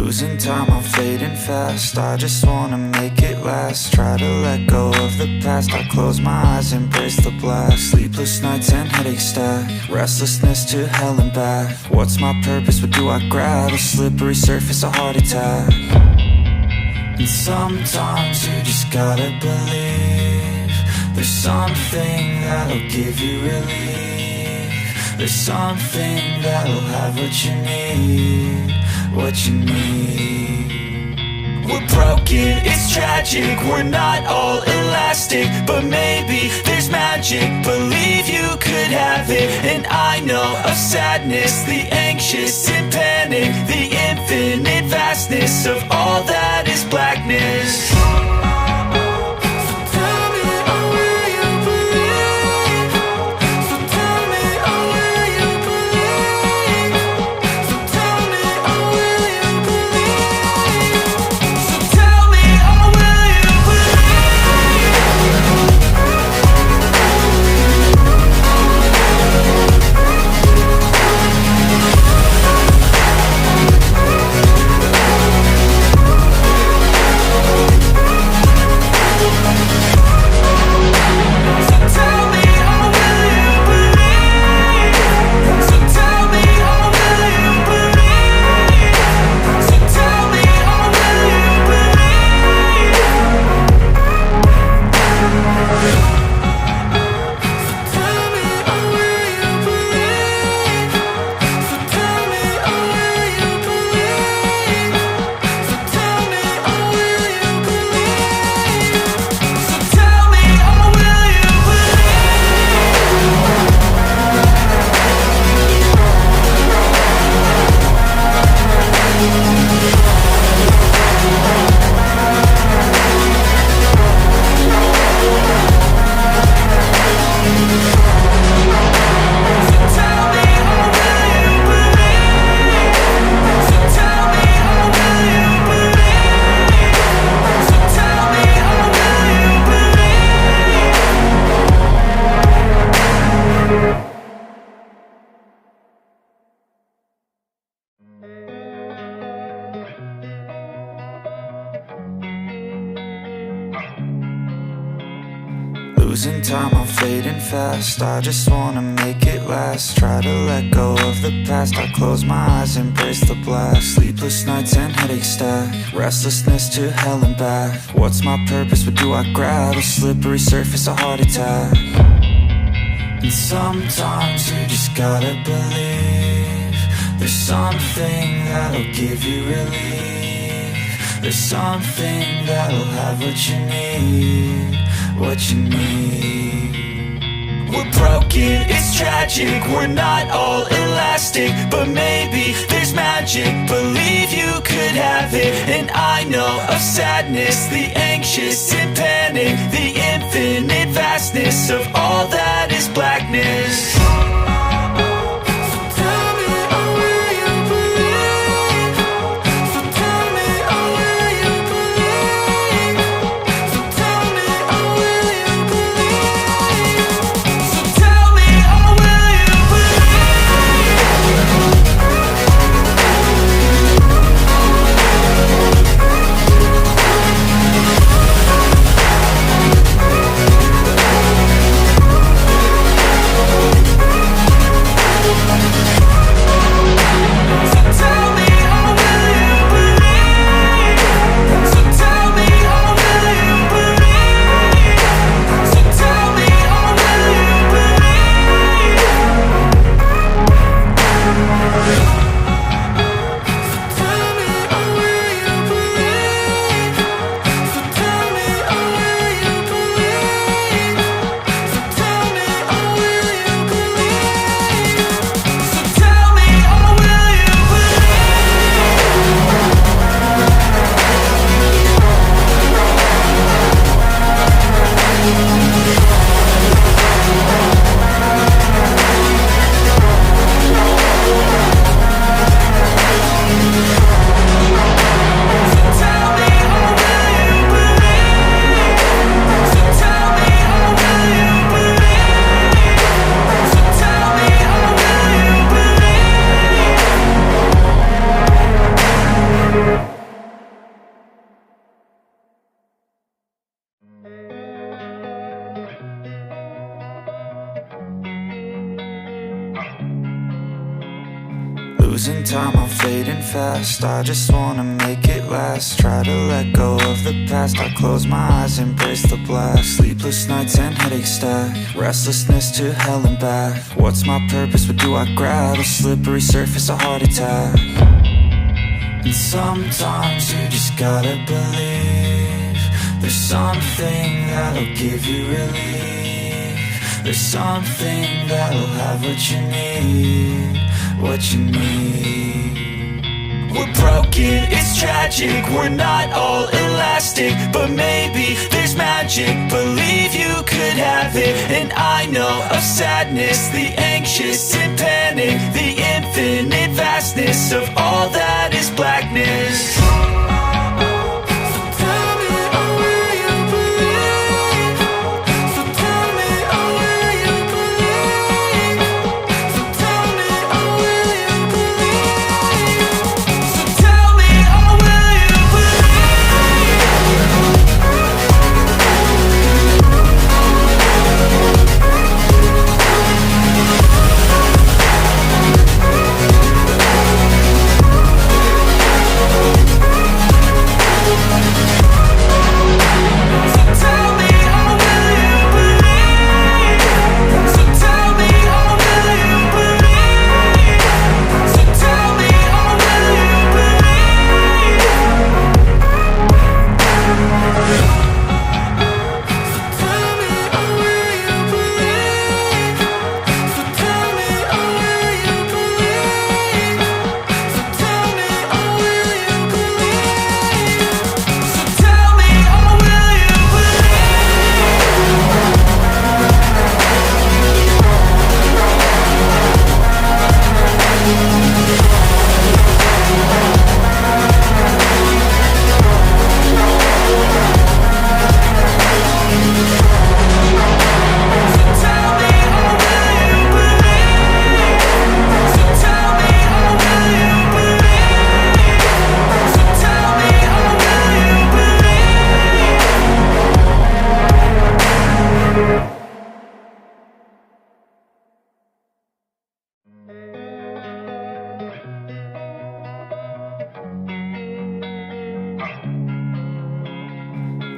Losing time, I'm fading fast. I just wanna make it last. Try to let go of the past. I close my eyes, embrace the blast. Sleepless nights and headache stack. Restlessness to hell and back. What's my purpose, what do I grab? A slippery surface, a heart attack. And sometimes you just gotta believe there's something that'll give you relief. There's something that'll have what you need, what you need. We're broken, it's tragic, we're not all elastic, but maybe there's magic. Believe you could have it. And I know of sadness, the anxious and panic, the infinite vastness of all that is blackness. Losing time, I'm fading fast. I just wanna make it last. Try to let go of the past. I close my eyes, embrace the blast. Sleepless nights and headache stack. Restlessness to hell and back. What's my purpose, what do I grab? A slippery surface, a heart attack. And sometimes you just gotta believe there's something that'll give you relief. There's something that'll have what you need, what you need. We're broken, it's tragic, we're not all elastic, but maybe there's magic. Believe you could have it. And I know of sadness, the anxious and panic, the infinite vastness of all that is blackness. time, I'm fading fast. I just wanna make it last. Try to let go of the past. I close my eyes, embrace the blast. Sleepless nights and headaches stack. Restlessness to hell and back. What's my purpose? What do I grab? A slippery surface, a heart attack. And sometimes you just gotta believe there's something that'll give you relief. There's something that'll have what you need, what you need. We're broken, it's tragic, we're not all elastic, but maybe there's magic. Believe you could have it. And I know of sadness, the anxious and panic, the infinite vastness of all that is blackness.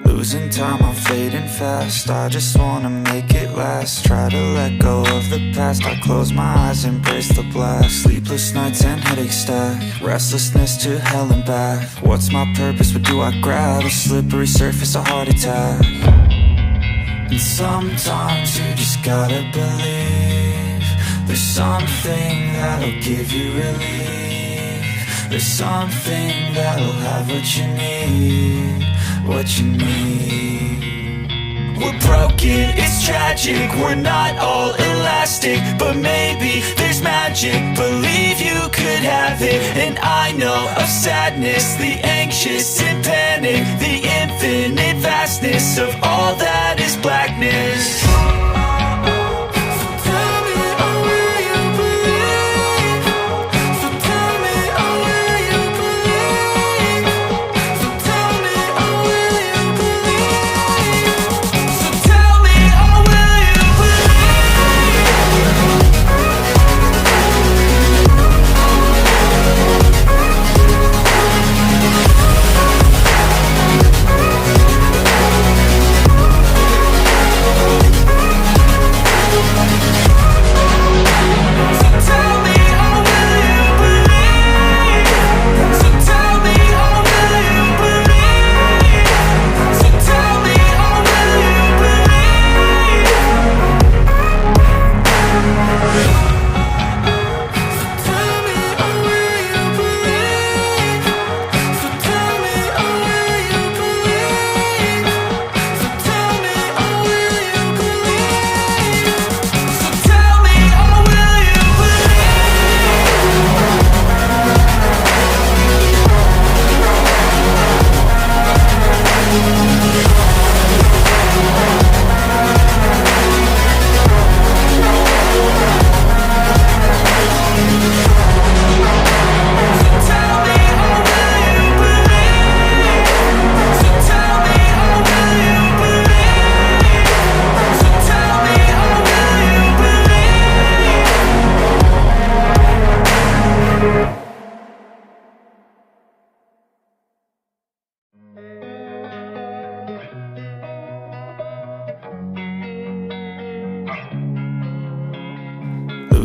Losing time, I'm fading fast. I just wanna make it last. Try to let go of the past. I close my eyes, embrace the blast. Sleepless nights and headaches stack. Restlessness to hell and back. What's my purpose? What do I grab? A slippery surface, a heart attack. And sometimes you just gotta believe there's something that'll give you relief. There's something that'll have what you need, what you need. We're broken, it's tragic, we're not all elastic, but maybe there's magic. Believe you could have it. And I know of sadness, the anxious and panic, the infinite vastness of all that is blackness.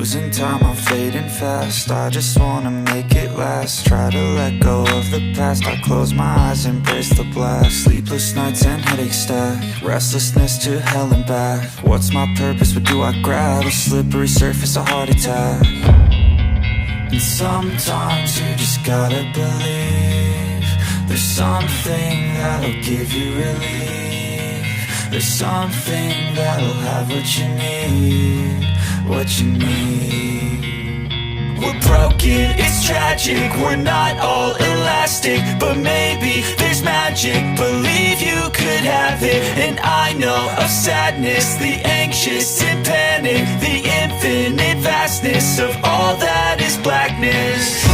Losing time, I'm fading fast. I just wanna make it last. Try to let go of the past. I close my eyes, embrace the blast. Sleepless nights and headaches stack. Restlessness to hell and back. What's my purpose? What do I grab? A slippery surface, a heart attack. And sometimes you just gotta believe there's something that'll give you relief. There's something that'll have what you need, what you need. We're broken, it's tragic, we're not all elastic, but maybe there's magic, believe you could have it. And I know of sadness, the anxious and panic, the infinite vastness of all that is blackness.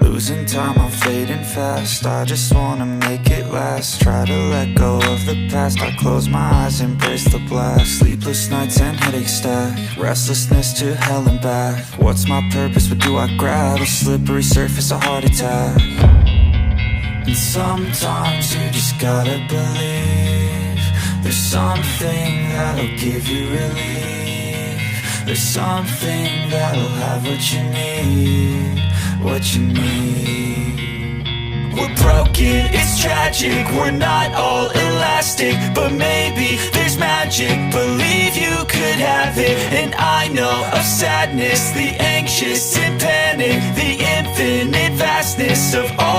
Losing time, I'm fading fast. I just wanna make it last. Try to let go of the past. I close my eyes, embrace the blast. Sleepless nights and headaches stack. Restlessness to hell and back. What's my purpose? What do I grab? A slippery surface, a heart attack. And sometimes you just gotta believe there's something that'll give you relief. There's something that'll have what you need, what you need. We're broken, it's tragic, we're not all elastic, but maybe there's magic, believe you could have it. And I know of sadness, the anxious and panic, the infinite vastness of all